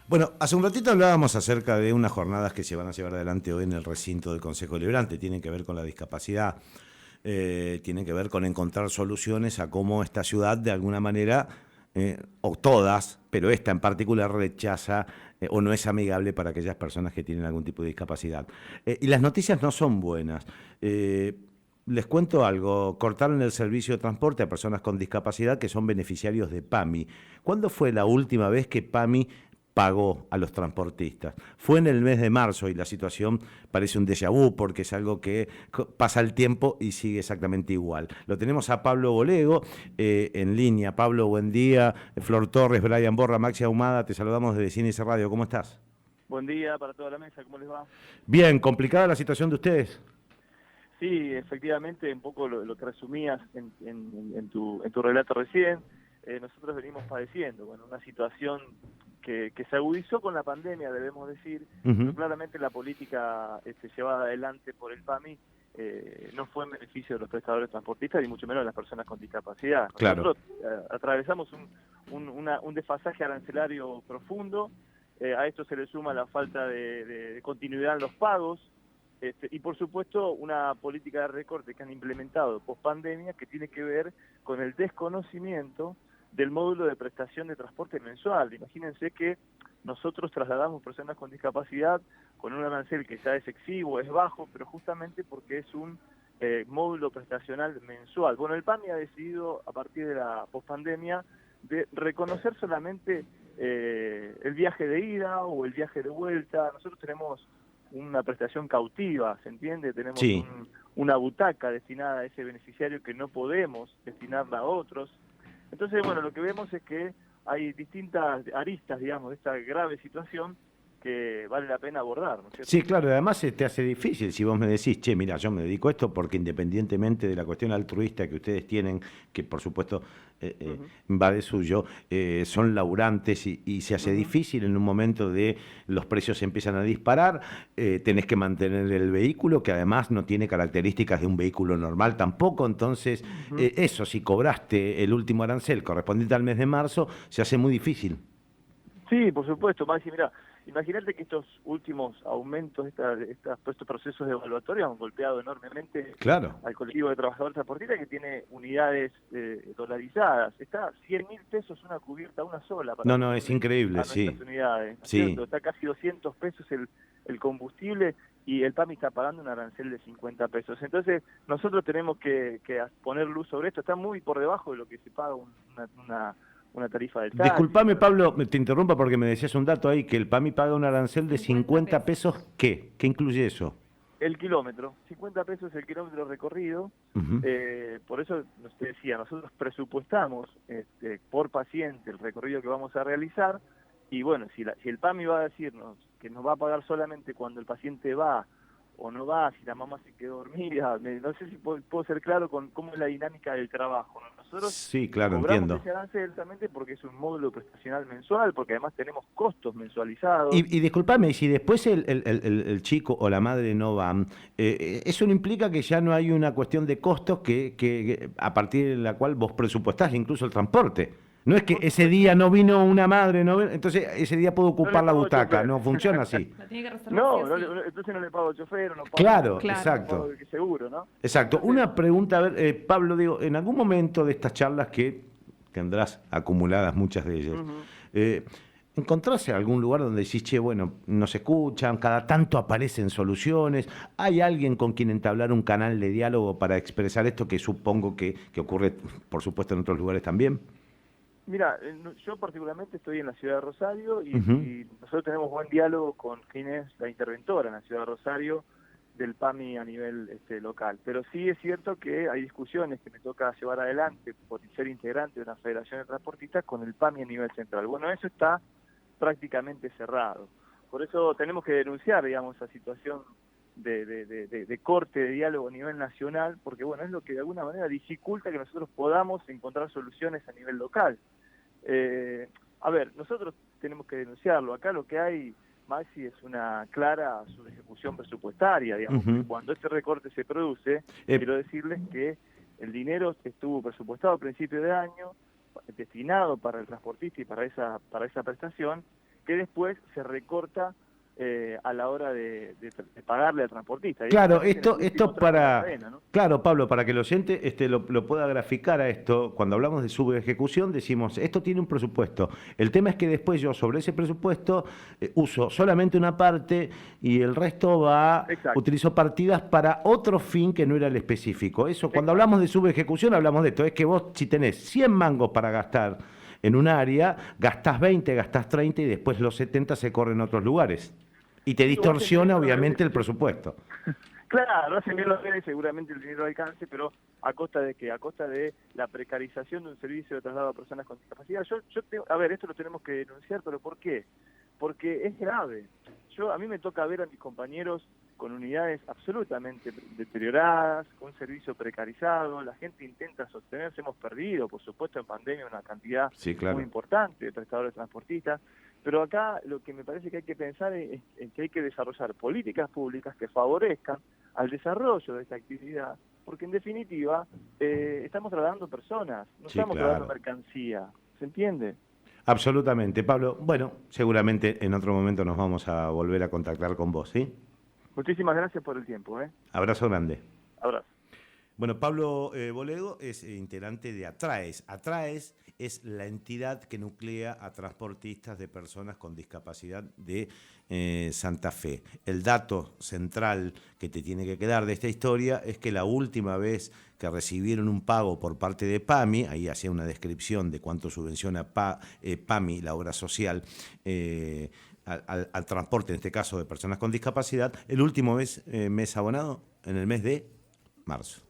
Bueno, hace un ratito hablábamos acerca de unas jornadas que se van a llevar adelante hoy en el recinto del Consejo Deliberante. Tienen que ver con la discapacidad, tienen que ver con encontrar soluciones a cómo esta ciudad, de alguna manera, o todas, pero esta en particular, rechaza o no es amigable para aquellas personas que tienen algún tipo de discapacidad. Y las noticias no son buenas. Les cuento algo, cortaron el servicio de transporte a personas con discapacidad que son beneficiarios de PAMI. ¿Cuándo fue la última vez que PAMI pagó a los transportistas? Fue en el mes de marzo y la situación parece un déjà vu porque es algo que pasa el tiempo y sigue exactamente igual. Lo tenemos a Pablo Bolego en línea. Pablo, buen día. Flor Torres, Brian Borra, Maxi Ahumada, te saludamos desde Cine y Radio. ¿Cómo estás? Buen día para toda la mesa, ¿cómo les va? Bien, complicada la situación de ustedes. Sí, efectivamente, un poco lo que resumías en tu relato recién, nosotros venimos padeciendo, bueno, una situación que se agudizó con la pandemia, debemos decir, pero claramente la política llevada adelante por el PAMI no fue en beneficio de los prestadores transportistas y mucho menos de las personas con discapacidad. Claro. Nosotros atravesamos un desfasaje arancelario profundo, a esto se le suma la falta de continuidad en los pagos, y por supuesto una política de recorte que han implementado post pandemia que tiene que ver con el desconocimiento del módulo de prestación de transporte mensual. Imagínense que nosotros trasladamos personas con discapacidad con un arancel que ya es exiguo, es bajo, pero justamente porque es un módulo prestacional mensual. Bueno, el PAMI ha decidido a partir de la pospandemia de reconocer solamente el viaje de ida o el viaje de vuelta. Nosotros tenemos una prestación cautiva, ¿se entiende? Tenemos Sí. una butaca destinada a ese beneficiario que no podemos destinarla a otros. Entonces, bueno, lo que vemos es que hay distintas aristas, digamos, de esta grave situación que vale la pena abordar, ¿no es cierto? Sí, claro, y además se te hace difícil si vos me decís, che, mira, yo me dedico a esto porque independientemente de la cuestión altruista que ustedes tienen, que por supuesto va de suyo, son laburantes y se hace difícil en un momento de los precios se empiezan a disparar, tenés que mantener el vehículo, que además no tiene características de un vehículo normal tampoco, entonces eso, si cobraste el último arancel correspondiente al mes de marzo, se hace muy difícil. Sí, por supuesto, Maxi, mira, imagínate que estos últimos aumentos, estos procesos evaluatorios han golpeado enormemente Claro. al colectivo de trabajadores transportistas que tiene unidades dolarizadas. Está 100.000 pesos una cubierta, una sola, para No, es ponerle increíble, a nuestras sí. unidades, ¿no es Sí. cierto? Está casi 200 pesos el combustible y el PAMI está pagando un arancel de 50 pesos. Entonces, nosotros tenemos que poner luz sobre esto. Está muy por debajo de lo que se paga una tarifa del taxi. Disculpame, Pablo, te interrumpa porque me decías un dato ahí, que el PAMI paga un arancel de 50 pesos. ¿Qué? ¿Qué incluye eso? El kilómetro, 50 pesos el kilómetro recorrido, por eso te decía, nosotros presupuestamos por paciente el recorrido que vamos a realizar, y bueno, si el PAMI va a decirnos que nos va a pagar solamente cuando el paciente va o no va, si la mamá se quedó dormida, no sé si puedo ser claro con cómo es la dinámica del trabajo, ¿no? Nosotros Sí, claro, cobramos entiendo. ese arancel solamente porque es un módulo prestacional mensual, porque además tenemos costos mensualizados. Y disculpame, si después el chico o la madre no van, eso no implica que ya no hay una cuestión de costos que a partir de la cual vos presupuestás incluso el transporte. No es que Por ese supuesto. día no vino una madre, entonces ese día puedo No le ocupar la pago al butaca, chofer. no funciona así. La tiene que reservar sí No, o sí. entonces no le pago al chofer, no pago, Claro, Claro. no pago exacto. el seguro, ¿no? Exacto. Entonces, Una pregunta, a ver, Pablo, digo, en algún momento de estas charlas que tendrás acumuladas muchas de ellas, eh, ¿encontrás algún lugar donde decís, che, bueno, nos escuchan, cada tanto aparecen soluciones? ¿Hay alguien con quien entablar un canal de diálogo para expresar esto que supongo que ocurre, por supuesto, en otros lugares también? mira, yo particularmente estoy en la ciudad de Rosario Ujú. y nosotros tenemos buen diálogo con quien es la interventora en la ciudad de Rosario del PAMI a nivel local. Pero sí es cierto que hay discusiones que me toca llevar adelante por ser integrante de una federación de transportistas con el PAMI a nivel central. Bueno, eso está prácticamente cerrado. Por eso tenemos que denunciar, digamos, esa situación de corte de diálogo a nivel nacional, porque bueno, es lo que de alguna manera dificulta que nosotros podamos encontrar soluciones a nivel local. A ver, nosotros tenemos que denunciarlo. Acá lo que hay, Maxi, es una clara subejecución presupuestaria, digamos, porque Ujú. cuando este recorte se produce, quiero decirles que el dinero estuvo presupuestado a principio de año, destinado para el transportista y para esa prestación, que después se recorta a la hora de pagarle al transportista. Claro, Y esto para la para... cadena, ¿no? Claro, Pablo, para que el oyente lo pueda graficar a esto, cuando hablamos de subejecución decimos, esto tiene un presupuesto. El tema es que después yo sobre ese presupuesto uso solamente una parte y el resto Exacto. utilizo partidas para otro fin que no era el específico. Eso, cuando Exacto. hablamos de subejecución hablamos de esto, es que vos si tenés 100 mangos para gastar en un área, gastás 20, gastás 30 y después los 70 se corren a otros lugares. Y te distorsiona obviamente el presupuesto. Claro, hacen bien los deberes, seguramente el dinero alcance, pero ¿a costa de qué? A costa de la precarización de un servicio de traslado a personas con discapacidad. A ver, esto lo tenemos que denunciar, pero ¿por qué? Porque es grave. A mí me toca ver a mis compañeros con unidades absolutamente deterioradas, con un servicio precarizado, la gente intenta sostenerse, hemos perdido, por supuesto, en pandemia una cantidad muy importante de prestadores transportistas, pero acá lo que me parece que hay que pensar es que hay que desarrollar políticas públicas que favorezcan al desarrollo de esta actividad, porque en definitiva estamos trasladando personas, no estamos trasladando mercancía, ¿se entiende? Absolutamente, Pablo. Bueno, seguramente en otro momento nos vamos a volver a contactar con vos, ¿sí? Muchísimas gracias por el tiempo. Abrazo grande. Abrazo. Bueno, Pablo Bolego es integrante de ATRAES. ATRAES es la entidad que nuclea a transportistas de personas con discapacidad de Santa Fe. El dato central que te tiene que quedar de esta historia es que la última vez que recibieron un pago por parte de PAMI, ahí hacía una descripción de cuánto subvenciona PAMI, la obra social, al transporte, en este caso de personas con discapacidad, el último mes abonado en el mes de marzo.